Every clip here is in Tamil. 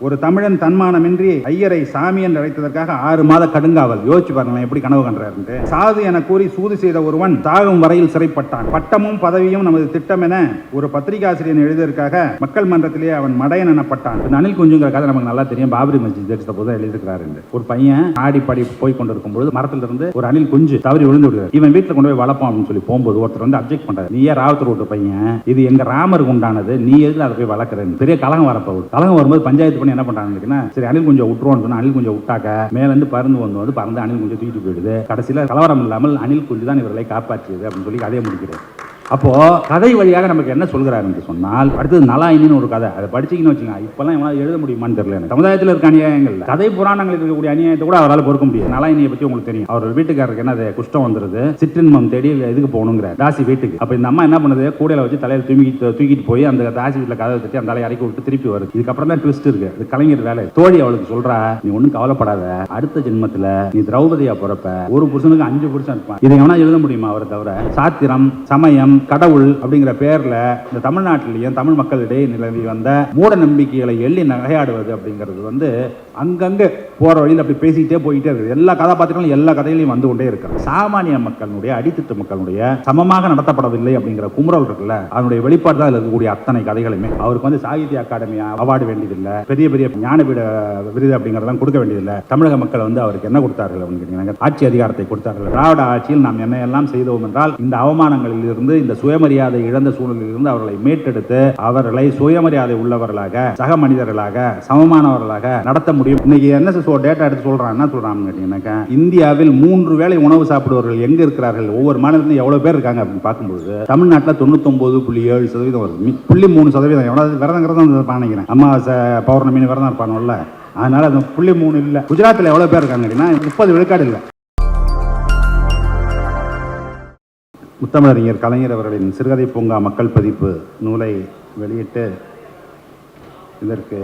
ஒரு தமிழன் தன்மானமின்றி ஐயரை சாமி என்று அழைத்ததற்காக 6 மாத கடுங்காவல். யோசிச்சு பாருங்களேன் எப்படி கனவு கண்டாரு. சாது என கூறி சூது செய்த ஒருவன் சாகும் வரையில் சிறைப்பட்டான். பட்டமும் பதவியும் நமது திட்டம் என ஒரு பத்திரிகாசிரியன் எழுதியதற்காக மக்கள் மன்றத்திலே அவன் மடையன் எனப்பட்டான். அனில் குஞ்சுங்கிற கதை நமக்கு நல்லா தெரியும். பாபரி மஸ்ஜித் எடுத்த போது எழுதியிருக்கிறார். ஒரு பையன் ஆடிப்பாடி போய் கொண்டிருக்கும் பொழுது மரத்துல இருந்து ஒரு அணில் குஞ்சு தவறி விழுந்து விடுறாரு. இவன் வீட்டுல கொண்டு போய் வளர்ப்போம் அப்படின்னு சொல்லி போகும்போது ஒருத்தர் வந்து அப்ஜெக்ட் பண்றாரு. நீ ஏன் ராவத்தர் வீட்டு பையன், இது எங்க ராமருக்கு உண்டானது, நீ எதுல அதை போய் வளர்க்குறேன்னு பெரிய கலகம் வரப்போகுது. கலகம் வரும்போது பஞ்சாயத்து என்ன பண்றாங்கன்னா, சரி அணில் குஞ்சை விட்டுருவோம் சொன்னா அணில் குஞ்சை விட்டாக்க மேல இருந்து பறந்து வந்து பறந்து அணில் குஞ்சை தூக்கிட்டு போயிடுது. கடைசியில கலவரம் இல்லாமல் அணில் குஞ்சு தான் இவர்களை காப்பாற்றியது அப்படின்னு சொல்லி கதையை முடிக்கிறேன். அப்போ கதை வழியாக நமக்கு என்ன சொல்கிறார் என்று சொன்னால், அடுத்தது நலாயினின்னு ஒரு கதை. அதை படிச்சிங்கன்னு வச்சுக்கோங்க, இப்பெல்லாம் எவ்வளவு எழுத முடியுமான்னு தெரியல. சமுதாயத்தில் இருக்க அநியாயங்கள், கதை புராணங்களில் இருக்கக்கூடிய அநியாயத்தை கூட அவரால் பொறுக்க முடியாது. நலாயினியை பற்றி உங்களுக்கு தெரியும். அவர் வீட்டுக்காரருக்கு என்ன குஷ்டம் வந்துருது, சிற்றின்பம் தேடி இதுக்கு போகணுங்கிற தாசி வீட்டுக்கு. அப்ப இந்த அம்மா என்ன பண்ணுது, கூடையில வச்சு தலையில தூக்கிட்டு போய் அந்த தாசி வீட்டில் கதை தட்டி அந்த தலையை இறக்கி விட்டு திருப்பி வருது. இதுக்கப்புறம் தான் ட்விஸ்ட் இருக்கு. இது கலைஞர் வேலை. தோழி அவளுக்கு சொல்றா, நீ ஒன்னும் கவலைப்படாத, அடுத்த ஜென்மத்துல நீ திரௌபதியா பிறப்ப, ஒரு புருஷனுக்கு 5 புருஷன் இருப்பான். இதை எவனா எழுத முடியுமா அவரை தவிர? சாத்திரம், சமயம், கடவுள் அப்படிங்கிற பேர்ல இந்த தமிழ்நாட்டிலேயும் தமிழ் மக்களிடையே நிலவி வந்த மூட நம்பிக்கைகளை எள்ளி நகையாடுவது அப்படிங்கிறது வந்து அங்கங்க போற வழியில் அப்படி பேசிக்கிட்டே போயிட்டே இருக்கு. எல்லா கதாபாத்திரங்களும் எல்லா கதையிலையும் வந்து கொண்டே இருக்கிறது. சாமானிய மக்களுடைய அடித்தட்டு மக்களுடைய சமமாக நடத்தப்படவில்லை அப்படிங்கிற குமுறல் இருக்குல்ல, அதனுடைய வெளிப்பாடு தான் இருக்கக்கூடிய அத்தனை கதைகளுமே. அவருக்கு வந்து சாகித்ய அகாடமி அவார்டு வேண்டியதில்லை, பெரிய பெரிய ஞானபீட விருது அப்படிங்கிறதெல்லாம் கொடுக்க வேண்டியதில்லை. தமிழக மக்கள் வந்து அவருக்கு என்ன கொடுத்தார்கள் அப்படின்னு கேட்டீங்கன்னா, ஆட்சி அதிகாரத்தை கொடுத்தார்கள். திராவிட ஆட்சியில் நாம் என்ன எல்லாம் செய்தோம் என்றால், இந்த அவமானங்களில் இருந்து, இந்த சுயமரியாதை இழந்த சூழலில் இருந்து அவர்களை மீட்டெடுத்து அவர்களை சுயமரியாதை உள்ளவர்களாக, சக மனிதர்களாக, சமமானவர்களாக நடத்த முடியும். இன்னைக்கு NSS டேட்டா எடுத்து சொல்றான். என்ன சொல்றான்னு கேட்டீங்கன்னா, இந்தியாவில் 3 வேளை உணவு சாப்பிடுவர்கள் எங்க இருக்கிறார்கள், ஒவ்வொரு மாநிலத்திலும் எவ்வளவு பேர் இருக்காங்க அப்படின்னு பார்க்கும்போது தமிழ்நாட்டில் 99.7% வருது. 0.3% எவ்வளவு விரதங்கிறத நினைக்கிறேன். அமாவாசை பௌர்ணமின்னு விரதம் இருப்பானுல்ல, அதனால அது 0.3 இல்லை. குஜராத்தில் எவ்வளவு பேர் இருக்காங்க அப்படின்னா 30 விழுக்காடு இல்லை. முத்தமிழறிஞர் கலைஞர் அவர்களின் சிறுகதை பூங்கா மக்கள் பதிப்பு நூலை வெளியிட்டு இதற்கு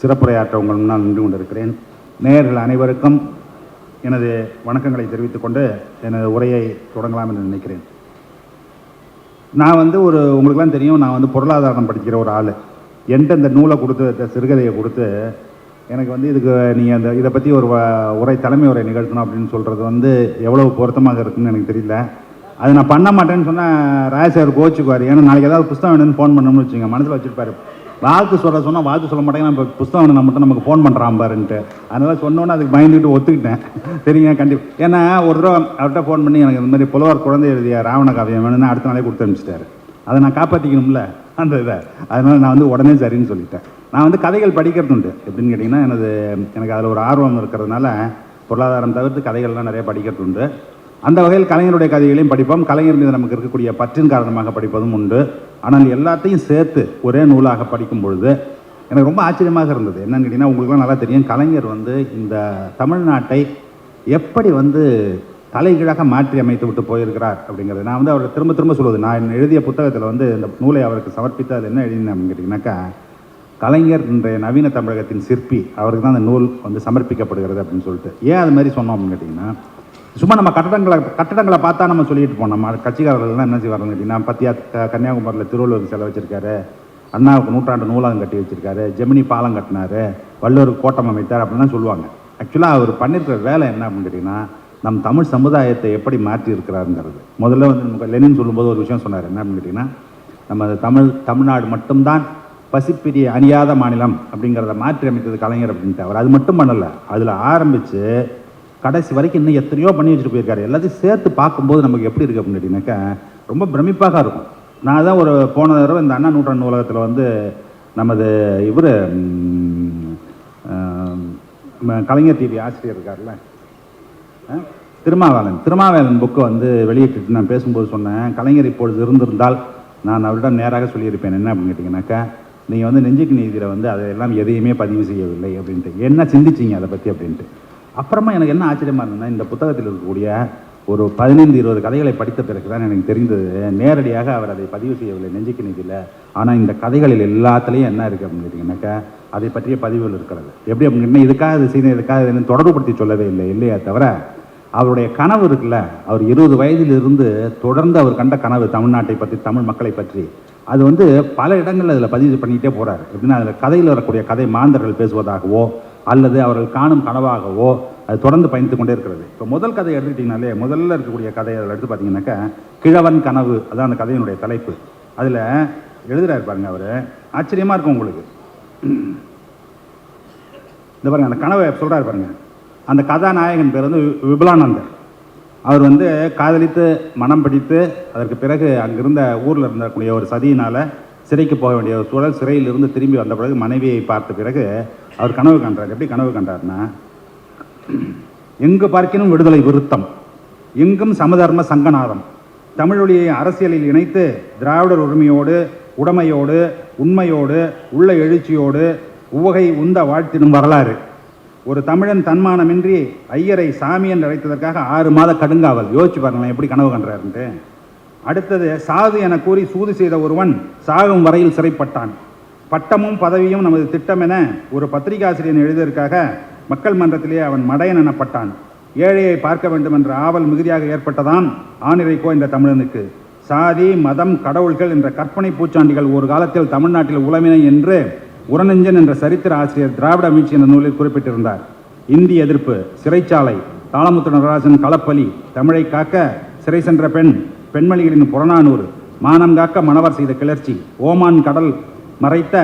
சிறப்புரையாற்ற உங்கள் முன்னால் நின்று கொண்டிருக்கிறேன். நேயர்கள் அனைவருக்கும் எனது வணக்கங்களை தெரிவித்துக் கொண்டு எனது உரையை தொடங்கலாம் என்று நினைக்கிறேன். நான் வந்து உங்களுக்குலாம் தெரியும், நான் வந்து பொருளாதாரம் படிக்கிற ஒரு ஆள். என்கிட்ட இந்த நூலை கொடுத்து, சிறுகதையை கொடுத்து, எனக்கு வந்து இதுக்கு நீங்கள் இதை பற்றி ஒரு தலைமை உரை நிகழ்த்தணும் அப்படின்னு சொல்கிறது வந்து எவ்வளவு பொருத்தமாக இருக்குன்னு எனக்கு தெரியல. அது நான் பண்ண மாட்டேன்னு சொன்னால் ராஜசார் கோச்சுக்குவார். ஏன்னா நாளைக்கு ஏதாவது புத்தகம் வேணும்னு ஃபோன் பண்ணணும்னு வச்சுங்க, மனசில் வச்சுருப்பாரு. வாழ்த்து சொன்னால் வாழ்த்து சொல்ல மாட்டேங்க, நம்ம புத்தகம் வேணும் மட்டும் நமக்கு ஃபோன் பண்ணுறான் பாருன்ட்டு. அதனால் சொன்னோன்னே அதுக்கு பயந்துட்டு ஒத்துக்கிட்டேன். சரிங்க, கண்டிப்பாக. ஏன்னா ஒரு தடவை அவர்கிட்ட ஃபோன் பண்ணி எனக்கு இந்த மாதிரி புலவர் குழந்தை எழுதிய ராவண காவியம் வேணும்னு அடுத்த நாளே கொடுத்து அனுப்பிச்சிட்டாரு. அதை நான் காப்பாற்றிக்கணும்ல அந்த இதை. அதனால் நான் வந்து உடனே சரின்னு சொல்லிட்டேன். நான் வந்து கதைகள் படிக்கிறது உண்டு. எப்படின்னு கேட்டிங்கன்னா, எனக்கு அதில் ஒரு ஆர்வம் இருக்கிறதுனால பொருளாதாரம் தவிர்த்து கதைகள்லாம் நிறைய படிக்கிறது உண்டு. அந்த வகையில் கலைஞருடைய கதைகளையும் படிப்போம். கலைஞர் மீது நமக்கு இருக்கக்கூடிய பற்றின் காரணமாக படிப்பதும் உண்டு. ஆனால் எல்லாத்தையும் சேர்த்து ஒரே நூலாக படிக்கும் பொழுது எனக்கு ரொம்ப ஆச்சரியமாக இருந்தது. என்னன்னு கேட்டிங்கன்னா, உங்களுக்குலாம் நல்லா தெரியும், கலைஞர் வந்து இந்த தமிழ்நாட்டை எப்படி வந்து தலைகீழாக மாற்றி அமைத்து விட்டு போயிருக்கிறார் அப்படிங்கிறது. நான் வந்து அவரை திரும்ப திரும்ப சொல்வது, நான் எழுதிய புத்தகத்தில் வந்து இந்த நூலை அவருக்கு சுமர்ப்பித்து அது என்ன எழுதினேன் அப்படின்னு கேட்டிங்கனாக்கா, கலைஞர் இன்றைய நவீன தமிழகத்தின் சிற்பி, அவருக்கு தான் அந்த நூல் வந்து சமர்ப்பிக்கப்படுகிறது அப்படின்னு சொல்லிட்டு. ஏன் அது மாதிரி சொன்னோம் அப்படின்னு கேட்டிங்கன்னா, சும்மா நம்ம கட்டடங்களை பார்த்தா நம்ம சொல்லிட்டு போனோம். நம்ம கட்சிக்காரர்கள்லாம் என்ன செய்வாங்க கேட்டிங்கன்னா, பத்தியா கன்னியாகுமரியில் திருவள்ளுவர் சிலை வச்சிருக்காரு, அண்ணாவுக்கு 100ஆண்டு நூலகம் கட்டி வச்சிருக்காரு, ஜெமினி பாலம் கட்டினாரு, வள்ளுவருக்கு கோட்டம் அமைத்தார் அப்படின்லாம் சொல்லுவாங்க. ஆக்சுவலாக அவர் பண்ணியிருக்கிற வேலை என்ன அப்படின்னு கேட்டிங்கன்னா, நம் தமிழ் சமுதாயத்தை எப்படி மாற்றி இருக்கிறாருங்கிறது. முதல்ல வந்து லெனின் சொல்லும்போது ஒரு விஷயம் சொன்னார். என்ன அப்படின்னு கேட்டிங்கன்னா, நம்ம தமிழ்நாடு மட்டும்தான் பசிப்பிரிய அணியாத மாநிலம் அப்படிங்கிறத மாற்றி அமைத்தது கலைஞர் அப்படின்ட்டு. அவர் அது மட்டும் பண்ணலை, அதில் ஆரம்பித்து கடைசி வரைக்கும் இன்னும் எத்தனையோ பண்ணி வச்சுட்டு போயிருக்காரு. எல்லாத்தையும் சேர்த்து பார்க்கும்போது நமக்கு எப்படி இருக்குது அப்படின்னு கேட்டிங்கனாக்கா, ரொம்ப பிரமிப்பாக இருக்கும். நான் தான் போன தடவை இந்த அண்ணா நூற்றாண்டு நூலகத்தில் வந்து நமது இவர் கலைஞர் டிவி ஆசிரியர் இருக்கார்ல திருமாவேலன் புக்கை வந்து வெளியிட்டு நான் பேசும்போது சொன்னேன், கலைஞர் இப்பொழுது இருந்திருந்தால் நான் அவரிடம் நேராக சொல்லியிருப்பேன். என்ன அப்படின்னு கேட்டிங்கனாக்கா, நீங்கள் வந்து நெஞ்சுக்கு நீதியில் வந்து அதையெல்லாம் எதையுமே பதிவு செய்யவில்லை அப்படின்ட்டு. என்ன சிந்திச்சிங்க அதை பற்றி அப்படின்ட்டு. அப்புறமா எனக்கு என்ன ஆச்சரியமாக இருந்ததுன்னா, இந்த புத்தகத்தில் இருக்கக்கூடிய ஒரு 15-20 கதைகளை படித்த பிறகு தான் எனக்கு தெரிந்தது, நேரடியாக அவர் அதை பதிவு செய்யவில்லை நெஞ்சுக்கு நீதியில். ஆனால் இந்த கதைகளில் எல்லாத்துலேயும் என்ன இருக்குது அப்படின்னு கேட்டிங்கனாக்கா, அதை பற்றிய பதிவுகள் இருக்கிறது. எப்படி அப்படின்னா, இதுக்காக இது செய்யணும், இதுக்காக இது தொடர்புபடுத்தி சொல்லவே இல்லையா தவிர, அவருடைய கனவு இருக்குல்ல, அவர் 20 வயதிலிருந்து தொடர்ந்து அவர் கண்ட கனவு தமிழ்நாட்டை பற்றி, தமிழ் மக்களை பற்றி, அது வந்து பல இடங்களில் அதில் பதிவு பண்ணிக்கிட்டே போகிறார். எப்படின்னா அதில் கதையில் வரக்கூடிய கதை மாந்தர்கள் பேசுவதாகவோ அல்லது அவர்கள் காணும் கனவாகவோ அது தொடர்ந்து பயணித்து கொண்டே இருக்கிறது. இப்போ முதல் கதை எடுத்துக்கிட்டிங்கனாலே முதல்ல இருக்கக்கூடிய கதையை அதில் எடுத்து பார்த்தீங்கன்னாக்கா கிழவன் கனவு, அதான் அந்த கதையினுடைய தலைப்பு. அதில் எழுதுகிறாரு பாருங்க அவர், ஆச்சரியமாக இருக்கும் உங்களுக்கு. இந்த பாருங்க அந்த கனவை சொல்கிறாரு பாருங்க. அந்த கதாநாயகன் பேர் வந்து விபுலானந்தர். அவர் வந்து காதலித்து மனம் பிடித்து அதற்கு பிறகு அங்கிருந்த ஊரில் இருந்தக்கூடிய ஒரு சதியினால் சிறைக்கு போக வேண்டிய ஒரு சூழல், சிறையிலிருந்து திரும்பி வந்த பிறகு மனைவியை பார்த்த பிறகு அவர் கனவு கண்டார். எப்படி கனவு கண்டார்னா, எங்கு பார்க்கினும் விடுதலை விருத்தம், எங்கும் சமதர்ம சங்கநாதம், தமிழொலியை அரசியலில் இணைத்து திராவிடர் உரிமையோடு உடைமையோடு உண்மையோடு உள்ள எழுச்சியோடு உவகை உந்த வாழ்த்திடும் வரலாறு. ஒரு தமிழன் தன்மானமின்றி ஐயரை சாமி என்று அழைத்ததற்காக 6 மாத கடுங்காவல். யோசிச்சு பாருங்களேன் எப்படி கனவு கண்டாருன்ட்டு. அடுத்தது, சாது என கூறி சூது செய்த ஒருவன் சாகும் வரையில் சிறைப்பட்டான். பட்டமும் பதவியும் நமது திட்டம் என ஒரு பத்திரிகாசிரியன் எழுதியதற்காக மக்கள் மன்றத்திலே அவன் மடையன் எனப்பட்டான். ஏழையை பார்க்க வேண்டும் என்ற ஆவல் மிகுதியாக ஏற்பட்டதான் ஆனிரைக்கோ என்ற தமிழனுக்கு. சாதி மதம் கடவுள்கள் என்ற கற்பனை பூச்சாண்டிகள் ஒரு காலத்தில் தமிழ்நாட்டில் உலவினை என்று உரநெஞ்சன் என்ற சரித்திர ஆசிரியர் திராவிட மீட்சி என்ற நூலில் குறிப்பிட்டிருந்தார். இந்தி எதிர்ப்பு, சிறைச்சாலை, தாளமுத்து நடராஜன் களப்பலி, தமிழை காக்க சிறை சென்ற பெண்மணிகளின் புறநானூறு, மானம் காக்க மணவர் செய்த கிளர்ச்சி, ஓமான் கடல் மறைத்த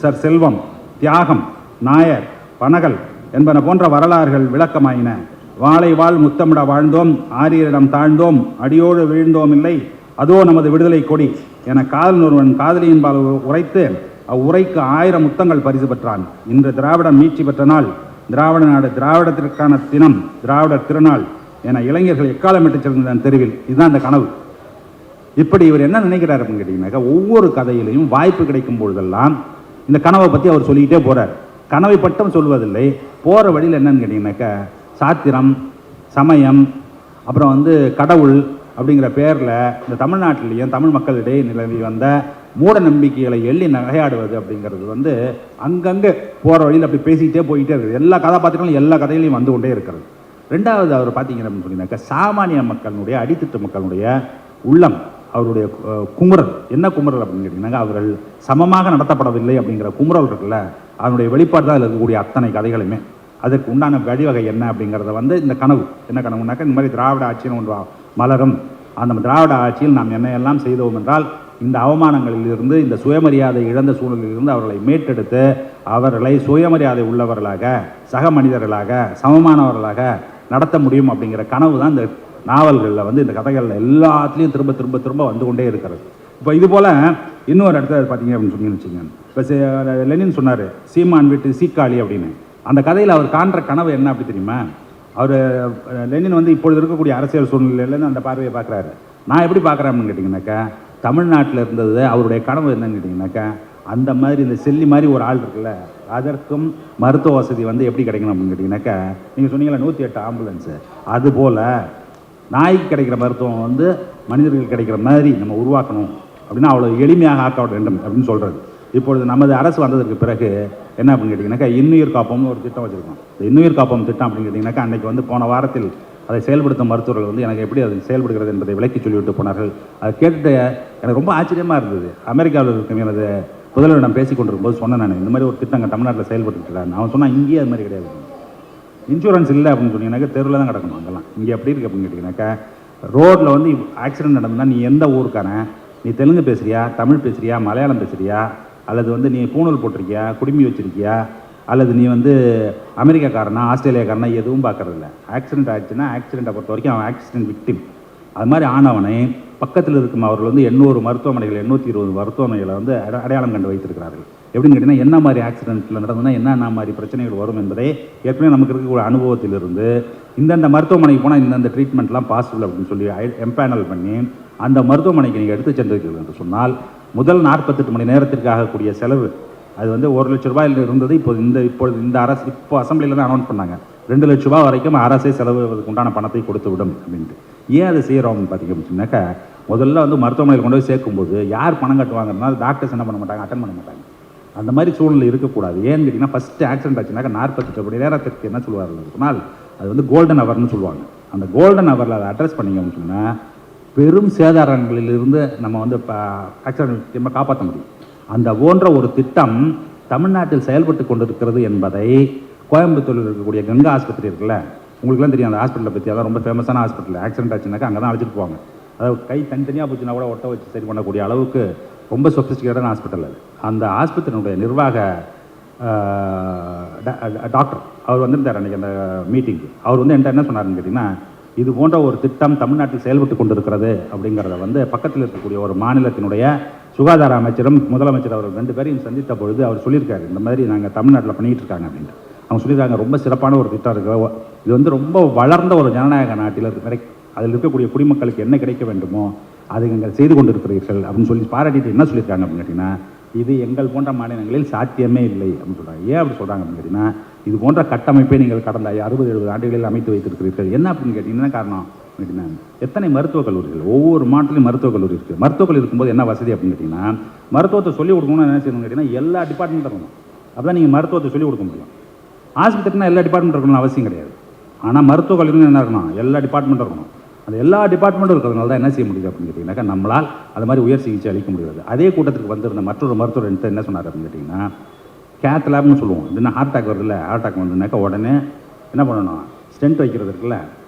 சர் செல்வம், தியாகம், நாயர், பனகல் என்பன போன்ற வரலாறுகள் விளக்கமாயின. வாழை வாழ் முத்தமிட வாழ்ந்தோம், ஆரியரிடம் தாழ்ந்தோம், அடியோடு வீழ்ந்தோம் இல்லை, அதோ நமது விடுதலை கொடி என காதல் ஒருவன் காதலியின்பால் உரைத்து அவ்வுரைக்கு 1000 முத்தங்கள் பரிசு பெற்றான். இன்று திராவிடம் மீட்சி பெற்ற நாள், திராவிட நாடு, திராவிடத்திற்கான தினம், திராவிடர் திருநாள் என இளைஞர்கள் எக்காலமிட்டு சென்ற தெருவில். இதுதான் அந்த கனவு. இப்படி இவர் என்ன நினைக்கிறார் அப்படின்னு கேட்டீங்கன்னாக்கா, ஒவ்வொரு கதையிலையும் வாய்ப்பு கிடைக்கும் பொழுதெல்லாம் இந்த கனவை பற்றி அவர் சொல்லிக்கிட்டே போகிறார். கனவை பட்டம் சொல்வதில்லை, போகிற வழியில் என்னன்னு கேட்டிங்கனாக்கா சாத்திரம், சமயம், அப்புறம் வந்து கடவுள் அப்படிங்கிற பேரில் இந்த தமிழ்நாட்டிலேயும் தமிழ் மக்களிடையே நிலவி வந்த மூட நம்பிக்கைகளை எள்ளி நகையாடுவது அப்படிங்கிறது வந்து அங்கங்கே போகிற வழியில் அப்படி பேசிக்கிட்டே போயிட்டே இருக்குது. எல்லா கதாபாத்திரங்களும் எல்லா கதையிலையும் வந்து கொண்டே இருக்கிறது. ரெண்டாவது அவர் பார்த்தீங்க அப்படின்னு சொன்னீங்கன்னாக்கா, சாமானிய மக்களுடைய அடித்தட்டு மக்களுடைய உள்ளம், அவருடைய குமுறல். என்ன குமுறல் அப்படின்னு கேட்டிங்கன்னாக்கா, அவர்கள் சமமாக நடத்தப்படவில்லை அப்படிங்கிற குமுறல் இருக்குல்ல, அதனுடைய வெளிப்பாடு தான் அதில் இருக்கக்கூடிய அத்தனை கதைகளுமே. அதற்கு உண்டான வழிவகை என்ன அப்படிங்கிறத வந்து இந்த கனவு. என்ன கனவுனாக்கா, இந்த மாதிரி திராவிட ஆட்சின்னு ஒன்று மலரும், அந்த திராவிட ஆட்சியில் நாம் என்னையெல்லாம் செய்தோம் என்றால் இந்த அவமானங்களிலிருந்து, இந்த சுயமரியாதை இழந்த சூழலிலிருந்து அவர்களை மீட்டெடுத்து அவர்களை சுயமரியாதை உள்ளவர்களாக, சக மனிதர்களாக, சமமானவர்களாக நடத்த முடியும் அப்படிங்கிற கனவு தான் இந்த நாவல்களில் வந்து, இந்த கதைகளில் எல்லாத்துலேயும் திரும்ப திரும்ப திரும்ப வந்து கொண்டே இருக்கிறது. இப்போ இது போல் இன்னொரு இடத்துல பார்த்தீங்க அப்படின்னு சொன்னீங்கன்னு வச்சுக்கோங்க. இப்போ லெனின் சொன்னார் சீமான் வீட்டு சீக்காளி அப்படின்னு. அந்த கதையில் அவர் காண்ற கனவு என்ன அப்படி தெரியுமா? அவர் லெனின் வந்து இப்பொழுது இருக்கக்கூடிய அரசியல் சூழ்நிலையிலேருந்து அந்த பார்வையை பார்க்குறாரு. நான் எப்படி பார்க்குறேன் அப்படின்னு கேட்டிங்கனாக்கா, தமிழ்நாட்டில் இருந்தது அவருடைய கனவு என்னன்னு கேட்டிங்கனாக்கா, அந்த மாதிரி இந்த செல்லி மாதிரி ஒரு ஆள் இருக்குல்ல, அதற்கும் மருத்துவ வசதி வந்து எப்படி கிடைக்கணும் அப்படின்னு கேட்டிங்கனாக்கா, நீங்கள் சொன்னீங்களா 108 ஆம்புலன்ஸு, அதுபோல் நாய்க்கு கிடைக்கிற மருத்துவம் வந்து மனிதர்களுக்கு கிடைக்கிற மாதிரி நம்ம உருவாக்கணும் அப்படின்னா அவ்வளோ எளிமையாக ஆக்க வேண்டும் அப்படின்னு சொல்கிறது. இப்பொழுது நமது அரசு வந்ததற்கு பிறகு என்ன அப்படின்னு கேட்டிங்கனாக்கா, இன்னுயிர் காப்பம்னு ஒரு திட்டம் வச்சுருக்கோம். இந்த இன்னுயிர் காப்பம் திட்டம் அப்படின்னு கேட்டிங்கனாக்கா, அன்றைக்கி வந்து போன வாரத்தில் அதை செயல்படுத்தும் மருத்துவர்கள் வந்து எனக்கு எப்படி அது செயல்படுகிறது என்பதை விளக்கி சொல்லிவிட்டு போனார்கள். அதை கேட்டுட்டு எனக்கு ரொம்ப ஆச்சரியமாக இருந்தது. அமெரிக்காவில் இருக்கும் எனது முதல்வரிடம் பேசி கொண்டிருக்கும்போது சொன்னேன், நான் இந்த மாதிரி ஒரு திட்டங்க தமிழ்நாட்டில் செயல்பட்டுருக்கிறான். அவன் சொன்னால் இங்கேயே அது மாதிரி கிடையாது, இன்சூரன்ஸ் இல்லை அப்படின்னு சொன்னீங்கன்னாக்கா தெருவில் தான் கிடக்கணும். அங்கெல்லாம் இங்கே எப்படி இருக்குது அப்படின்னு கேட்டிங்கனாக்கா, ரோட்டில் வந்து ஆக்சிடென்ட் நடந்ததுன்னா நீ எந்த ஊருக்கான, நீ தெலுங்கு பேசுகிறியா, தமிழ் பேசுகிறியா, மலையாளம் பேசுகிறியா, அல்லது வந்து நீ பூணூல் போட்டிருக்கியா, குடுமி வச்சுருக்கியா, அல்லது நீ வந்து அமெரிக்காக்காரனா ஆஸ்திரேலியாக்காரனா எதுவும் பார்க்கறதில்ல. ஆக்சிடென்ட் ஆகிடுச்சுன்னா ஆக்சிடெண்ட்டை பொறுத்த வரைக்கும் அவன் ஆக்சிடென்ட் விக்டிம். அது மாதிரி ஆனவனை பக்கத்தில் இருக்கும் அவர்கள் வந்து 800 மருத்துவமனைகள் 820 மருத்துவமனைகளை வந்து அடையாளம் கண்டு வைத்திருக்கிறார்கள். எப்படின்னு கேட்டிங்கன்னா, என்ன மாதிரி ஆக்சிடென்ட்டில் நடந்ததுன்னா என்ன மாதிரி பிரச்சனைகள் வரும் என்பதை ஏற்கனவே நமக்கு இருக்கக்கூடிய அனுபவத்திலிருந்து இந்தந்த மருத்துவமனைக்கு போனால் இந்தந்த ட்ரீட்மெண்ட்லாம் பாசிபிள் அப்படின்னு சொல்லி எம்பேனல் பண்ணி அந்த மருத்துவமனைக்கு நீங்கள் எடுத்து சென்றிருக்கீர்கள் என்று சொன்னால் முதல் 48 மணி நேரத்திற்கு ஆகக்கூடிய செலவு அது வந்து 1 லட்ச ரூபாயில் இருந்தது. இப்பொழுது இந்த அரசு இப்போ அசம்பிளியில் தான் அனௌன்ஸ் பண்ணாங்க 2 லட்ச ரூபா வரைக்கும் அரசே செலவுக்கு உண்டான பணத்தை கொடுத்து விடும் அப்படின்ட்டு. ஏன் அதை செய்கிறோம்னு பார்த்தீங்க அப்படின்னாக்கா, முதல்ல வந்து மருத்துவமனையில் கொண்டு போய் சேர்க்கும்போது யார் பணம் கட்டுவாங்கன்னா டாக்டர்ஸ் என்ன பண்ண மாட்டாங்க, அட்டன் பண்ண மாட்டாங்க. அந்த மாதிரி சூழ்நிலை இருக்கக்கூடாது. ஏன்னு கேட்டிங்கன்னா, ஃபஸ்ட்டு ஆக்சிடென்ட் ஆச்சுனாக்கா 48 மணி நேரத்திற்கு என்ன சொல்லுவார்கள் சொன்னால் அது வந்து கோல்டன் ஹவர்னு சொல்லுவாங்க. அந்த கோல்டன் ஹவரில் அதை அட்ரஸ் பண்ணிங்க அப்படின்னு சொன்னால் பெரும் சேதாரங்களிலிருந்து நம்ம வந்து ஆக்சிடென்ட் காப்பாற்ற முடியும். அந்த போன்ற ஒரு திட்டம் தமிழ்நாட்டில் செயல்பட்டு கொண்டிருக்கிறது என்பதை கோயம்புத்தூரில் இருக்கக்கூடிய கங்கா ஆஸ்பத்திரி இருக்குல்ல, உங்களுக்குலாம் தெரியும் அந்த ஹாஸ்பிட்டலை பற்றி. அதான் ரொம்ப ஃபேமஸான ஹாஸ்பிட்டல். ஆக்சிடென்ட் ஆச்சுனாக்கா அங்கே தான் அழைச்சிட்டு போவாங்க. அதாவது கை தனித்தனியாக போச்சுன்னா கூட ஒட்ட வச்சு சரி பண்ணக்கூடிய அளவுக்கு ரொம்ப சொஃபிஸ்டிகேட்டான ஹாஸ்பிட்டல் அது. அந்த ஆஸ்பத்திரியினுடைய நிர்வாக டாக்டர் அவர் வந்திருந்தார் அன்றைக்கி அந்த மீட்டிங்கு. அவர் வந்து என்கிட்ட என்ன சொன்னார்னு கேட்டிங்கன்னா, இது போன்ற ஒரு திட்டம் தமிழ்நாட்டில் செயல்பட்டு கொண்டிருக்கிறது அப்படிங்கிறத வந்து பக்கத்தில் இருக்கக்கூடிய ஒரு மாநிலத்தினுடைய சுகாதார அமைச்சரும் முதலமைச்சர் அவர் 2 பேரையும் சந்தித்த பொழுது அவர் சொல்லியிருக்காரு, இந்த மாதிரி நாங்கள் தமிழ்நாட்டில் பண்ணிகிட்டு இருக்காங்க அப்படின்ட்டு. அவங்க சொல்லியிருக்காங்க ரொம்ப சிறப்பான ஒரு திட்டம் இருக்குது, இது வந்து ரொம்ப வளர்ந்த ஒரு ஜனநாயக நாட்டில் அதில் இருக்கக்கூடிய குடிமக்களுக்கு என்ன கிடைக்க வேண்டுமோ அதை நீங்கள் செய்து கொண்டிருக்கிறீர்கள் அப்படின்னு சொல்லி பாராட்டிட்டு என்ன சொல்லியிருக்காங்க அப்படின்னு கேட்டிங்கன்னா, இது எங்கள் போன்ற மாநிலங்களில் சாத்தியமே இல்லை அப்படின்னு சொல்கிறாங்க. ஏன் அப்படி சொல்கிறாங்க அப்படின்னு கேட்டிங்கன்னா, இது போன்ற கட்டமைப்பை நீங்கள் கடந்த 60-70 ஆண்டுகளில் அமைத்து வைத்திருக்கிறீர்கள். என்ன அப்படின்னு கேட்டிங்கன்னா காரணம் அப்படின்னா, எத்தனை மருத்துவக் கல்லூரிகள், ஒவ்வொரு மாவட்டத்திலையும் மருத்துவக் கல்லூரி இருக்குது. மருத்துவக் கல்லூரி இருக்கும்போது என்ன வசதி அப்படின்னு கேட்டிங்கன்னா, மருத்துவத்தை சொல்லிக் கொடுக்கணும்னு என்ன செய்யணும்னு கேட்டிங்கன்னா எல்லா டிபார்ட்மெண்ட்டும் இருக்கணும். அப்போ தான் நீங்கள் மருத்துவத்தை சொல்லிக் கொடுக்க முடியும். ஆஸ்பத்திரினா எல்லா டிபார்ட்மெண்ட் இருக்கணும்னு அவசியம் கிடையாது. ஆனால் மருத்துவக் கல்லூரின்னு என்ன இருக்கணும், எல்லா டிபார்ட்மெண்ட்டும் இருக்கணும். அந்த எல்லா டிபார்ட்மெண்ட்டும் இருக்கிறதுனால தான் என்ன செய்ய முடியுது அப்படின்னு கேட்டிங்கன்னாக்கா நம்மளால் அது மாதிரி உயர் சிகிச்சை அளிக்க முடியாது. அதே கூட்டத்துக்கு வந்திருந்த மற்றொரு மருத்துவர் என்ன சொன்னார் அப்படின்னு கேட்டிங்கன்னா, கேத் லேப்னு சொல்லுவோம். இதுனா ஹார்ட் அட்டாக் வருது இல்லை, ஹார்ட் அட்டாக் வந்துனாக்கா உடனே என்ன பண்ணணும், ஸ்டென்ட் வைக்கிறது இருக்குல்ல,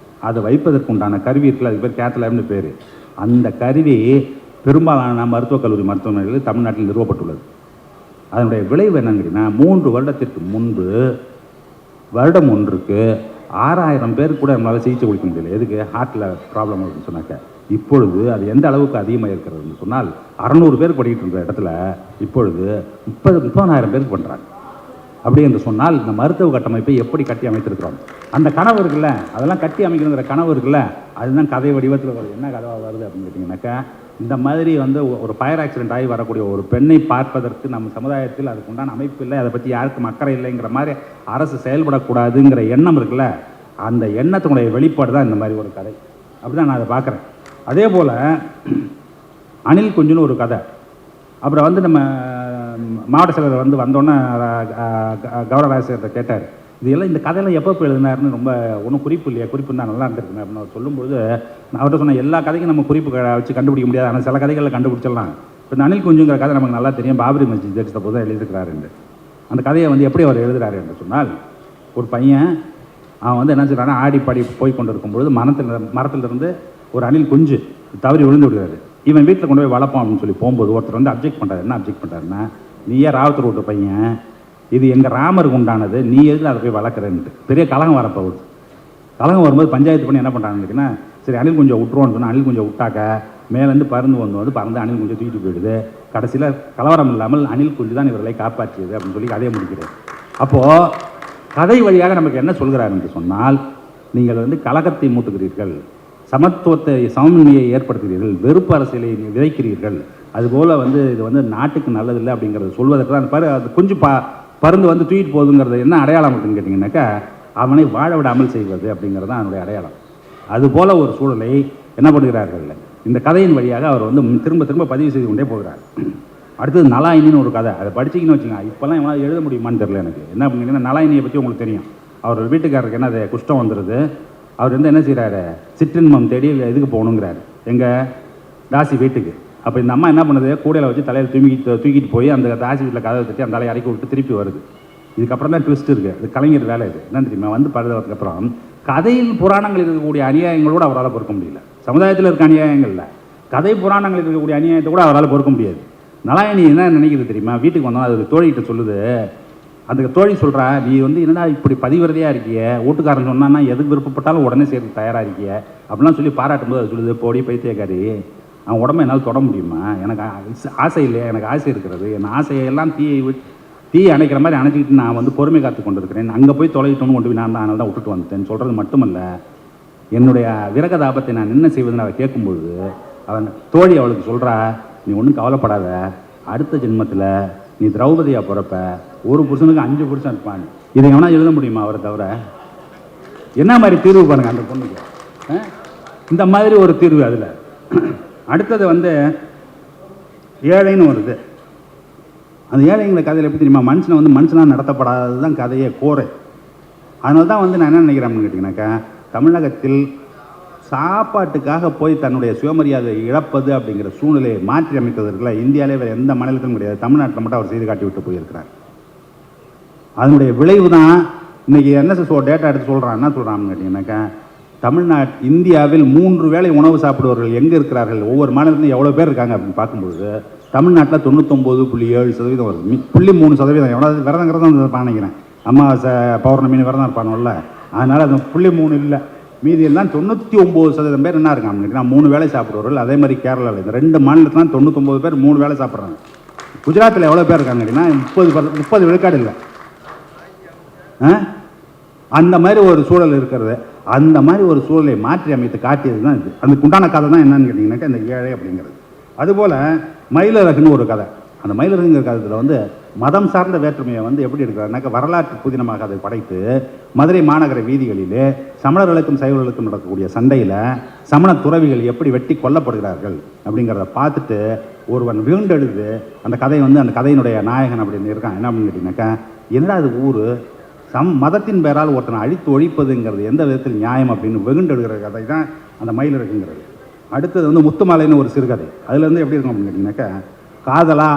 அதை வைப்பதற்கு உண்டான கருவி இருக்குல்ல, அதுக்கு பேர் கேத் லேப்னு பேர். அந்த கருவி பெரும்பாலான மருத்துவக் கல்லூரி மருத்துவமனைகளில் தமிழ்நாட்டில் நிறுவப்பட்டுள்ளது. அதனுடைய விளைவு என்னன்னு கேட்டிங்கன்னா, 3 வருடத்திற்கு முன்பு வருடம் ஒன்றுக்கு 6000 பேருக்கு கூட நம்மளால் சிகிச்சை கொடுக்க முடியல. எதுக்கு, ஹார்ட்டில் ப்ராப்ளம் அப்படின்னு சொன்னாக்க. இப்பொழுது அது எந்த அளவுக்கு அதிகமாக இருக்கிறதுன்னு சொன்னால் 600 பேர் படிக்கிட்டு இருந்த இடத்துல இப்பொழுது 30,000 பேருக்கு பண்ணுறாங்க. அப்படி என்று சொன்னால் இந்த மருத்துவ கட்டமைப்பை எப்படி கட்டி அமைத்திருக்கிறோம், அந்த கனவு இருக்குல்ல, அதெல்லாம் கட்டி அமைக்கணுங்கிற கனவு இருக்குல்ல, அதுதான் கதை வடிவத்தில் வருது. என்ன கதவாக வருது அப்படின்னு கேட்டிங்கனாக்கா, இந்த மாதிரி வந்து ஒரு ஃபயர் ஆக்சிடென்ட் ஆகி வரக்கூடிய ஒரு பெண்ணை பார்ப்பதற்கு நம்ம சமுதாயத்தில் அதுக்கு உண்டான அமைப்பு இல்லை, அதை பற்றி யாருக்கும் அக்கறை இல்லைங்கிற மாதிரி அரசு செயல்படக்கூடாதுங்கிற எண்ணம் இருக்குல்ல, அந்த எண்ணத்தினுடைய வெளிப்பாடு தான் இந்த மாதிரி ஒரு கதை. அப்படி தான் நான் அதை பார்க்குறேன். அதே போல் அணில் குஞ்சுன்னு ஒரு கதை. அப்புறம் வந்து நம்ம மாவட்ட செயலர் வந்து வந்தோன்னே கௌரவ ஆசிரியர்கிட்ட கேட்டார், இதெல்லாம் இந்த கதையெல்லாம் எப்போ எழுதினாருன்னு. ரொம்ப ஒன்றும் குறிப்பு இல்லையா, குறிப்பு தான் நல்லா இருந்திருக்குங்க அப்படின்னு அவர் சொல்லும்போது நான் அவர்கிட்ட சொன்னேன், எல்லா கதைக்கும் நம்ம குறிப்பு வச்சு கண்டுபிடிக்க முடியாது, ஆனால் சில கதைகளில் கண்டுபிடிச்சிடலாம். இப்போ இந்த அணில் குஞ்சுங்கிற கதை நமக்கு நல்லா தெரியும், பாபரி மஸ்ஜித் ஜெயிச்ச போது தான் எழுதியிருக்கிறாரு. அந்த கதையை வந்து எப்படி அவர் எழுதுகிறாரு என்று சொன்னால், ஒரு பையன் அவன் வந்து என்ன செய்கிறான்னா, ஆடி பாடி போய் கொண்டு இருக்கும்பொழுது மரத்திலிருந்து ஒரு அணில் குஞ்சு தவறி விழுந்து விடுறாரு. இவன் வீட்டில் கொண்டு போய் வளர்ப்பான் அப்படின்னு சொல்லி போகும்போது ஒருத்தர் வந்து அப்ஜெக்ட் பண்ணுறாரு. என்ன அப்ஜெக்ட் பண்ணுறாருன்னா, நீ ஏன் ராவத்தூர் விட்ட பையன், இது எங்கள் ராமருக்கு உண்டானது, நீ எதுக்கு அதை போய் வளர்க்குறேன்ட்டு பெரிய கலகம் வரப்போகுது. கலகம் வரும்போது பஞ்சாயத்து பண்ணி என்ன பண்ணுறாங்கன்னா, சரி அணில் குஞ்சை விட்டுருவோன்னு சொன்னால் அணில் குஞ்சை விட்டாக்க மேலேருந்து பறந்து அணில் குஞ்சை தூக்கிட்டு போயிடுது. கடைசியில் கலவரம் இல்லாமல் அணில் குஞ்சு தான் இவர்களை காப்பாற்றியது அப்படின்னு சொல்லி கதையை முடிக்கிறேன். அப்போது கதை வழியாக நமக்கு என்ன சொல்கிறார் என்று சொன்னால், நீங்கள் வந்து கலகத்தை மூட்டுகிறீர்கள், சமத்துவத்தை சமநிலையை ஏற்படுத்துகிறீர்கள், வெறுப்பு அரசியலை விதைக்கிறீர்கள், அதுபோல் வந்து இது வந்து நாட்டுக்கு நல்லதில்லை அப்படிங்கிறத சொல்வதற்கு தான் பாரு அது குஞ்சு பருந்து வந்து தூக்கிட்டு போகுதுங்கிறது என்ன அடையாளம் அப்படின்னு கேட்டிங்கன்னாக்கா, அவனை வாழ விடாமல் செய்வது அப்படிங்கிறது தான் அவனுடைய அடையாளம். அதுபோல் ஒரு சூழலை என்ன பண்ணுகிறார்கள் இந்த கதையின் வழியாக அவர் வந்து திரும்ப திரும்ப பதிவு செய்து கொண்டே போகிறார். அடுத்தது நலாயினின்னு ஒரு கதை, அதை படிச்சிங்கன்னு வச்சுக்கோங்க. இப்போல்லாம் இவனால் எழுத முடியுமான்னு தெரியல எனக்கு. என்ன அப்படிங்கன்னா, நலாயினியை பற்றி உங்களுக்கு தெரியும். அவர் வீட்டுக்காரருக்கு என்ன அது குஷ்டம் வந்துடுது. அவர் வந்து என்ன செய்கிறாரு, சிற்றின்பம் தேடி இதுக்கு போகணுங்கிறாரு, எங்கள் தாசி வீட்டுக்கு. அப்போ இந்த அம்மா என்ன பண்ணுது, கூடையில் வச்சு தலையில் தூக்கிட்டு போய் அந்த தாசி வீட்டில் கதவை தட்டி அந்த தலையை இறக்கி விட்டு திருப்பி வருது. இதுக்கப்புறம் தான் ட்விஸ்ட் இருக்குது. இது கலைஞர் வேலை. இது என்ன தெரியுமா, வந்து படுத்ததுக்கப்புறம் கதையில் புராணங்கள் இருக்கக்கூடிய அநியாயங்களோடு அவரால் பொறுக்க முடியல. சமுதாயத்தில் இருக்க அநியாயங்களில் கதை புராணங்கள் இருக்கக்கூடிய அநியாயத்தை கூட அவரால் பொறுக்க முடியாது. நலாயினி என்ன நினைக்கிறது தெரியுமா, வீட்டுக்கு வந்தோம் அது தோழிகிட்ட சொல்லுது. அந்த தோழி சொல்கிறா, நீ வந்து என்னடா இப்படி பதிவிரதையாக இருக்கிய, வீட்டுக்காரன் சொன்னான்னா எதுக்கு விருப்பப்பட்டாலும் உடனே சேர்த்து தயாராக இருக்கிய அப்படிலாம் சொல்லி பாராட்டும் போது அது சொல்லுது, போடி பைத்தியக்காரி, அவன் உடம்பை என்னால் தொட முடியுமா, எனக்கு ஆசை இல்லையா, எனக்கு ஆசை இருக்கிறது, என் ஆசையெல்லாம் தீயை அணைக்கிற மாதிரி அணைச்சிக்கிட்டு நான் வந்து பொறுமை காத்து கொண்டு இருக்கிறேன், அங்கே போய் தொலைகிட்டோன்னு கொண்டு போய் நான் தான் அதனால தான் விட்டுட்டு வந்துட்டேன்னு சொல்கிறது மட்டுமல்ல, என்னுடைய விரகதாபத்தை நான் என்ன செய்வதுன்னு அவள் கேட்கும்பொழுது அவன் தோழி அவளுக்கு சொல்கிறா, நீ ஒன்றும் கவலைப்படாத, அடுத்த ஜென்மத்தில் நீ திரௌபதியாக பிறப்ப, ஒரு புருஷனுக்கு 5 புருஷன் இருப்பான். இதை எவனா எழுத முடியுமா அவரை தவிர? என்ன மாதிரி தீர்வு பாருங்க அந்த பொண்ணுக்கு, இந்த மாதிரி ஒரு தீர்வு. அதில் அடுத்தது வந்து ஏழைன்னு வருது. அந்த ஏழைங்கிற கதையில் எப்படி தெரியுமா, மனுஷனை வந்து மனுஷனாக நடத்தப்படாதது தான் கதையை கோரை. அதனால தான் வந்து நான் என்ன நினைக்கிறேன் அப்படின்னு கேட்டிங்கனாக்கா, தமிழகத்தில் சாப்பாட்டுக்காக போய் தன்னுடைய சுயமரியாதை இழப்பது அப்படிங்கிற சூழ்நிலையை மாற்றி அமைத்ததற்குள்ள இந்தியாவிலே வேறு எந்த மாநிலத்திலும் கிடையாது. தமிழ்நாட்டில் மட்டும் அவர் செய்து காட்டி விட்டு போயிருக்கிறார். அதனுடைய விளைவு தான் இன்னைக்கு என்எஸ்எஸ் ஒரு டேட்டா எடுத்து சொல்கிறான். என்ன சொல்கிறான்னு கேட்டிங்கன்னாக்கா, இந்தியாவில் 3 வேளை உணவு சாப்பிடுவர்கள் எங்கே இருக்கிறார்கள், ஒவ்வொரு மாநிலத்திலும் எவ்வளோ பேர் இருக்காங்க அப்படின்னு பார்க்கும்பொழுது தமிழ்நாட்டில் 99.7% வருது. 0.3% எவ்வளோ விரதங்கிறதும் நினைக்கிறேன். அமாவாசை பௌர்ணமின்னு விரதம் இருப்பானுல்ல, அதனால் அது 0.3 இல்லை. மீதி எல்லாம் 99% பேர் என்ன இருக்காங்க அப்படின்னா 3 வேளை சாப்பிடுவார்கள். அதே மாதிரி கேரளாவில் இந்த 2 மாநிலத்தில் 99 பேர் 3 வேளை சாப்பிட்றாங்க. குஜராத்தில் எவ்வளோ பேர் இருக்காங்க அப்படின்னா 30 விழுக்காடு இல்லை. அந்த மாதிரி ஒரு சூழல் இருக்கிறது. அந்த மாதிரி ஒரு சூழலை மாற்றி அமைத்து காட்டியது தான் இது. அதுக்கு உண்டான கதை தான் என்னன்னு கேட்டிங்கன்னாக்கா இந்த ஏழை அப்படிங்கிறது. அதுபோல் மயிலழகுன்னு ஒரு கதை. அந்த மயிலழகுங்கிற கதையில் வந்து மதம் சார்ந்த வேற்றுமையை வந்து எப்படி எடுக்கிறாருனாக்கா, வரலாற்று புதினமாக அதை படைத்து மதுரை மாநகர வீதிகளிலே சமணர்களுக்கும் சைவர்களுக்கும் நடக்கக்கூடிய சண்டையில் சமண துறவிகள் எப்படி வெட்டி கொல்லப்படுகிறார்கள் அப்படிங்கிறத பார்த்துட்டு ஒருவன் வீண்டெழுது அந்த கதையை வந்து அந்த கதையினுடைய நாயகன் அப்படின்னு இருக்கான். என்ன அப்படின்னு கேட்டிங்கனாக்கா, என்னடா அது ஊர் மதத்தின் பெயரால் ஒருத்தனை அழித்து ஒழிப்பதுங்கிறது எந்த விதத்தில் நியாயம் அப்படின்னு வெகுண்டெடுக்கிற கதை தான் அந்த மயிலழகுங்கிறது. அடுத்தது வந்து முத்துமாலைன்னு ஒரு சிறுகதை. அதில் வந்து எப்படி இருக்கும் அப்படின்னு கேட்டிங்கனாக்கா, காதலா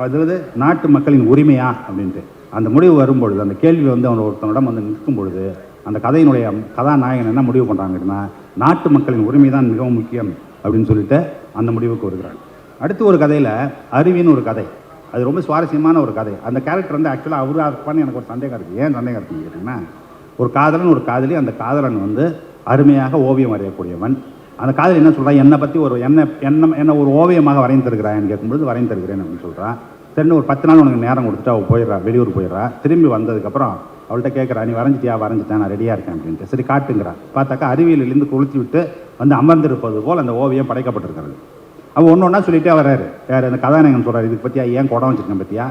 அதாவது நாட்டு மக்களின் உரிமையா அப்படின்ட்டு அந்த முடிவு வரும்பொழுது, அந்த கேள்வி வந்து அவன் ஒருத்தனிடம் வந்து நிற்கும் பொழுது அந்த கதையினுடைய கதாநாயகன் என்ன முடிவு பண்ணுறாங்கன்னா, நாட்டு மக்களின் உரிமை தான் மிகவும் முக்கியம் அப்படின்னு சொல்லிட்டு அந்த முடிவுக்கு வருகிறான். அடுத்து ஒரு கதையில் அருவின்னு ஒரு கதை. அது ரொம்ப சுவாரஸ்யமான ஒரு கதை. அந்த கேரக்டர் வந்து ஆக்சுவலாக அவரு இருப்பான்னு எனக்கு ஒரு சந்தேகம் இருக்குது. ஏன் சந்தேகம் இருக்குன்னு கேட்டிங்கன்னா, ஒரு காதலன் ஒரு காதலி, அந்த காதலன் வந்து அருமையாக ஓவியம் வரையக்கூடியவன். அந்த காதலி என்ன சொல்கிறான், என்னை பற்றி ஒரு என்ன ஒரு ஓவியமாக வரைந்திருக்கிறான்னு கேட்கும்போது வரைந்திருக்கிறேன் அப்படின்னு சொல்கிறான். சரி, ஒரு 10 நாள் உனக்கு நேரம் கொடுத்துட்டு அவள் போயிடுறா, வெளியூர் போயிடுறா. திரும்பி வந்ததுக்கப்புறம் அவள்கிட்ட கேட்குறா, நீ வரைஞ்சிட்டேன், நான் ரெடியாக இருக்கேன் அப்படின்ட்டு. சரி காட்டுங்கிறான். பார்த்தாக்கா அருவியிலிருந்து கொளுத்தி விட்டு வந்து அமர்ந்திருப்பது போல் அந்த ஓவியம் படைக்கப்பட்டிருக்கிறது. அவள் ஒன்று ஒன்றா சொல்லிகிட்டே வர்றாரு. வேறு அந்த கதாநாயகன் சொல்கிறார், இதுக்கு பற்றியா, ஏன் குடம் வச்சுருக்கேன் பற்றியா,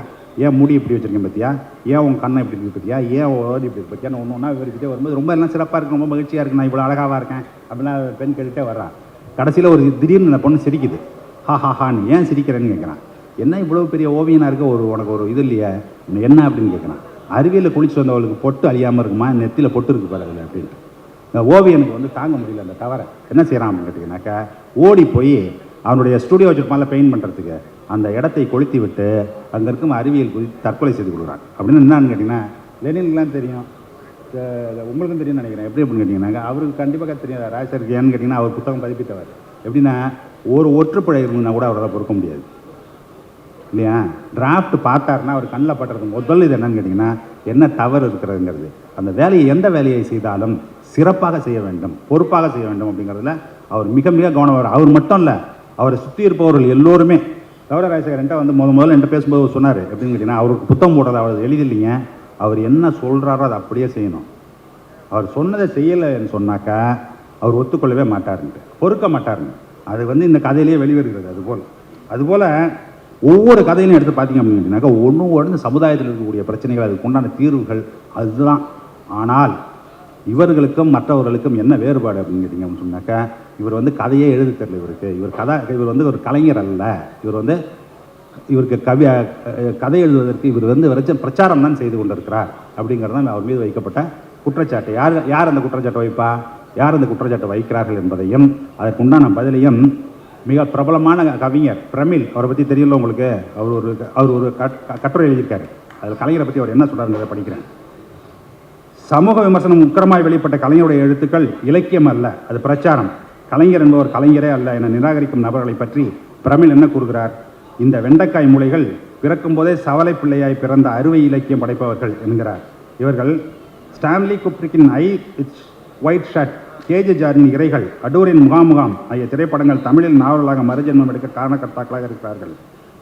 ஏன் முடி இப்படி வச்சுருக்கேன் பற்றியா, ஏன் உன் கண்ணை இப்படி இருக்கு பற்றியா, ஏன் ஓடி இப்படி பற்றியா, ஒன்று ஒன்றா விவரிச்சுட்டே வரும்போது ரொம்ப எல்லாம் சிறப்பாக இருக்குது, ரொம்ப மகிழ்ச்சியாக இருக்குது, நான் இவ்வளோ அழகாக இருக்கேன் அப்படின்னா பெண் கேட்டுகிட்டே வர்றான். கடைசியில் ஒரு திடீர்னு அந்த பொண்ணு சிரிக்குது. ஹான்னு ஏன் சிரிக்கிறேன்னு கேட்குறான். என்ன இவ்வளோ பெரிய ஓவியனாக இருக்க உனக்கு ஒரு இது இல்லையா என்ன அப்படின்னு கேட்குறான். அருவியில் குளிச்சு வந்தவளுக்கு பொட்டு அழியாமல் இருக்குமா, நெத்தியில் பொட்டு இருக்கு பாருங்க அப்படின்ட்டு. இந்த ஓவியனுக்கு வந்து தாங்க முடியல அந்த தவறை. என்ன செய்கிறான் அப்படின்னு கேட்டிங்கனாக்கா, ஓடி போய் அவனுடைய ஸ்டூடியோ வச்சுருப்பால பெயிண்ட் பண்ணுறதுக்கு அந்த இடத்தை கொளுத்தி விட்டு அங்கே இருக்கும் அருவியல் குறித்து தற்கொலை செய்து கொடுக்குறான். அப்படின்னு என்னன்னு கேட்டிங்கன்னா, லெனின்லாம் தெரியும், உங்களுக்கும் தெரியும்னு நினைக்கிறேன். எப்படி அப்படின்னு கேட்டிங்கன்னாக்கா, அவருக்கு கண்டிப்பாக தெரியும். ராஜசருக்கு ஏன்னு கேட்டிங்கன்னா, அவர் புத்தகம் பதிப்பித்தவர். எப்படின்னா, ஒரு ஒற்றுப்படை இருந்ததுன்னா கூட அவரால் பொறுக்க முடியாது இல்லையா. டிராஃப்ட் பார்த்தாருன்னா அவர் கண்ணில் பட்டுறது முதல்ல இது என்னன்னு கேட்டிங்கன்னா, என்ன தவறு இருக்கிறதுங்கிறது. அந்த வேலையை எந்த வேலையை செய்தாலும் சிறப்பாக செய்ய வேண்டும், பொறுப்பாக செய்ய வேண்டும் அப்படிங்கிறதுல அவர் மிக மிக கவனம். அவர் மட்டும் இல்லை, அவரை சுற்றி இருப்பவர்கள் எல்லோருமே. தவிர ராஜசேகரன்ட்ட வந்து முதல்ல என்கிட்ட பேசும்போது சொன்னார், எப்படின்னு கேட்டிங்கன்னா, அவருக்கு புத்தகம் போடுறது அவர் எழுதில்லைங்க, அவர் என்ன சொல்கிறாரோ அதை அப்படியே செய்யணும். அவர் சொன்னதை செய்யலைன்னு சொன்னாக்கா அவர் ஒத்துக்கொள்ளவே மாட்டாருன்ட்டு, பொறுக்க மாட்டாருன்னு. அது வந்து இந்த கதையிலேயே வெளிவருகிறது. அதுபோல் ஒவ்வொரு கதையிலையும் எடுத்து பார்த்தீங்க அப்படின்னாக்கா, ஒன்று சமுதாயத்தில் இருக்கக்கூடிய பிரச்சனைகள், அதுக்கு உண்டான தீர்வுகள் அதுதான். ஆனால் இவர்களுக்கும் மற்றவர்களுக்கும் என்ன வேறுபாடு அப்படின்னு கேட்டிங்க அப்படின்னு சொன்னாக்கா, இவர் வந்து கதையே எழுத தெரியல இவருக்கு. இவர் வந்து ஒரு கலைஞர் அல்ல. இவருக்கு கதை எழுதுவதற்கு இவர் வந்து பிரச்சாரம் தான் செய்து கொண்டிருக்கிறார் அப்படிங்கிறது தான் அவர் மீது வைக்கப்பட்ட குற்றச்சாட்டு. யார் அந்த குற்றச்சாட்டை வைப்பா, யார் அந்த குற்றச்சாட்டை வைக்கிறார்கள் என்பதையும் அதற்குண்டான பதிலையும் மிக பிரபலமான கவிஞர் பிரமிழ், அவரை பற்றி தெரியல உங்களுக்கு. அவர் ஒரு கட்டுரை எழுதியிருக்காரு. அதில் கலைஞரை பற்றி அவர் என்ன சொல்கிறாருன்றதை படிக்கிறேன். சமூக விமர்சனம் உக்கிரமாய் வெளிப்பட்ட கலைஞருடைய எழுத்துக்கள் இலக்கியம் அல்ல, அது பிரச்சாரம். கலைஞர் என்பவர் கலைஞரே அல்ல என நிராகரிக்கும் நபர்களை பற்றி பிரமிழ் என்ன கூறுகிறார். இந்த வெண்டைக்காய் மூளைகள் பிறக்கும் போதே சவலை பிள்ளையாய் பிறந்த அறுவை இலக்கியம் படைப்பவர்கள் என்கிறார். இவர்கள் ஸ்டான்லி குப்ரிக்கின் eyes wide shut, KG ஜாரின் இறைகள், அடூரின் முகாமுகாம் ஆகிய திரைப்படங்கள் தமிழில் நாவலாக மறுஜென்மம் எடுக்க காரணக்கர்த்தாக்களாக இருக்கிறார்கள்.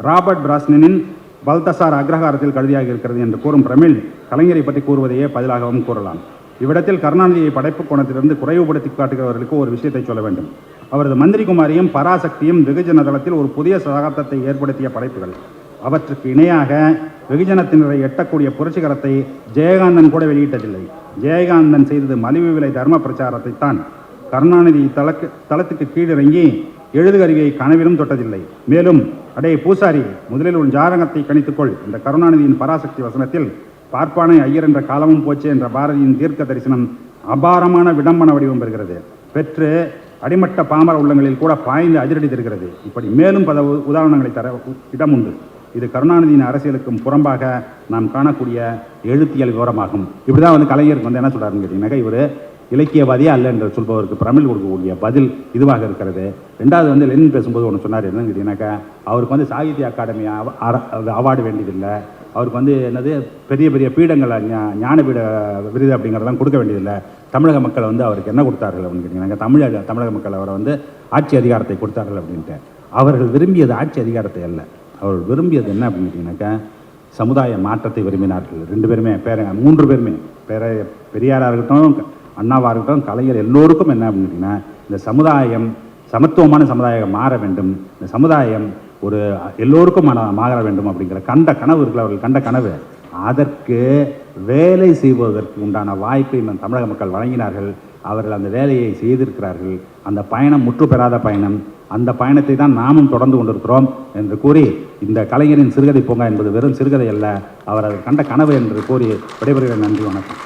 ராபர்ட் பிராஸ்னின் பல்தசார் அக்ரஹாரத்தில் கழுதியாக இருக்கிறது என்று கூறும் பிரமிழ் கலைஞரை பற்றி கூறுவதையே பதிலாகவும் கூறலாம். இவ்விடத்தில் கருணாநிதியை படைப்பு கோணத்திலிருந்து குறைவுபடுத்தி காட்டுகிறவர்களுக்கு ஒரு விஷயத்தை சொல்ல வேண்டும். அவரது மந்திரி குமாரியும் பராசக்தியும் வெகுஜன தளத்தில் ஒரு புதிய சகாப்தத்தை ஏற்படுத்திய படைப்புகள். அவற்றுக்கு இணையாக வெகுஜனத்தினரை எட்டக்கூடிய புரட்சிகரத்தை ஜெயகாந்தன் கூட வெளியிட்டதில்லை. ஜெயகாந்தன் செய்தது மலிவு விலை தர்ம பிரச்சாரத்தை தான். கருணாநிதி தளத்துக்கு கீழிறங்கி எழுதுகருவியை கனவிலும் தொட்டதில்லை. மேலும் அடே பூசாரி, முதலில் உன் ஜாதகத்தை கணித்துக்கொள். இந்த கருணாநிதியின் பராசக்தி வசனத்தில் பார்ப்பானை ஐயர் என்ற காலமும் போச்சே என்ற பாரதியின் தீர்க்க தரிசனம் அபாரமான விடம்பன வடிவம் பெறுகிறது. பெற்று அடிமட்ட பாமர உள்ளங்களில் கூட பாய்ந்து அதிரடி தருகிறது. இப்படி மேலும் பல உதாரணங்களை தர இடம் உண்டு. இது கருணாநிதியின் அரசியலுக்கும் புறம்பாக நாம் காணக்கூடிய எழுத்தியல் விவரமாகும். இப்படி தான் கலைஞருக்கு என்ன சொல்கிறாருன்னு கேட்டிங்கனாக்கா, இவர் இலக்கியவாதியா அல்ல என்று சொல்பவருக்கு பிரமிழ் கொடுக்கக்கூடிய பதில் இதுவாக இருக்கிறது. ரெண்டாவது லெனின் பேசும்போது ஒன்று சொன்னார், என்னன்னு கேட்டிங்கனாக்கா, அவருக்கு சாகித்ய அகாடமி அவார்டு வேண்டியதில்லை, அவருக்கு என்னது பெரிய பெரிய பீடங்கள் ஞானபீட விருது அப்படிங்கிறதெல்லாம் கொடுக்க வேண்டியதில்லை. தமிழக மக்கள் அவருக்கு என்ன கொடுத்தார்கள் அப்படின்னு கேட்டிங்கனாக்கா, தமிழக மக்கள் அவரை ஆட்சி அதிகாரத்தை கொடுத்தார்கள் அப்படின்ட்டு. அவர்கள் விரும்பியது ஆட்சி அதிகாரத்தை அல்ல, அவர்கள் விரும்பியது என்ன அப்படின்னு கேட்டிங்கனாக்கா, சமுதாய மாற்றத்தை விரும்பினார்கள். 2 பேருமே 3 பேருமே பெரியாராக இருக்கட்டும், அண்ணாவாக இருக்கட்டும், கலைஞர் எல்லோருக்கும் என்ன அப்படின்னு கேட்டிங்கன்னா, இந்த சமுதாயம் சமத்துவமான சமுதாயம் மாற வேண்டும், இந்த சமுதாயம் ஒரு எல்லோருக்கும் மாற வேண்டும் அப்படிங்கிற கனவு இருக்குல்ல, அவர்கள் கண்ட கனவு. அதற்கு வேலை செய்வதற்கு உண்டான வாய்ப்பை தமிழக மக்கள் வழங்கினார்கள். அவர்கள் அந்த வேலையை செய்திருக்கிறார்கள். அந்த பயணம் முற்று பெறாத பயணம். அந்த பயணத்தை தான் நாமும் தொடர்ந்து கொண்டிருக்கிறோம் என்று கூறி, இந்த கலைஞரின் சிறுகதை பூங்கா என்பது வெறும் சிறுகதை அல்ல, அவர் அதை கண்ட கனவு என்று கூறி விடைபெறுகிறேன். நன்றி, வணக்கம்.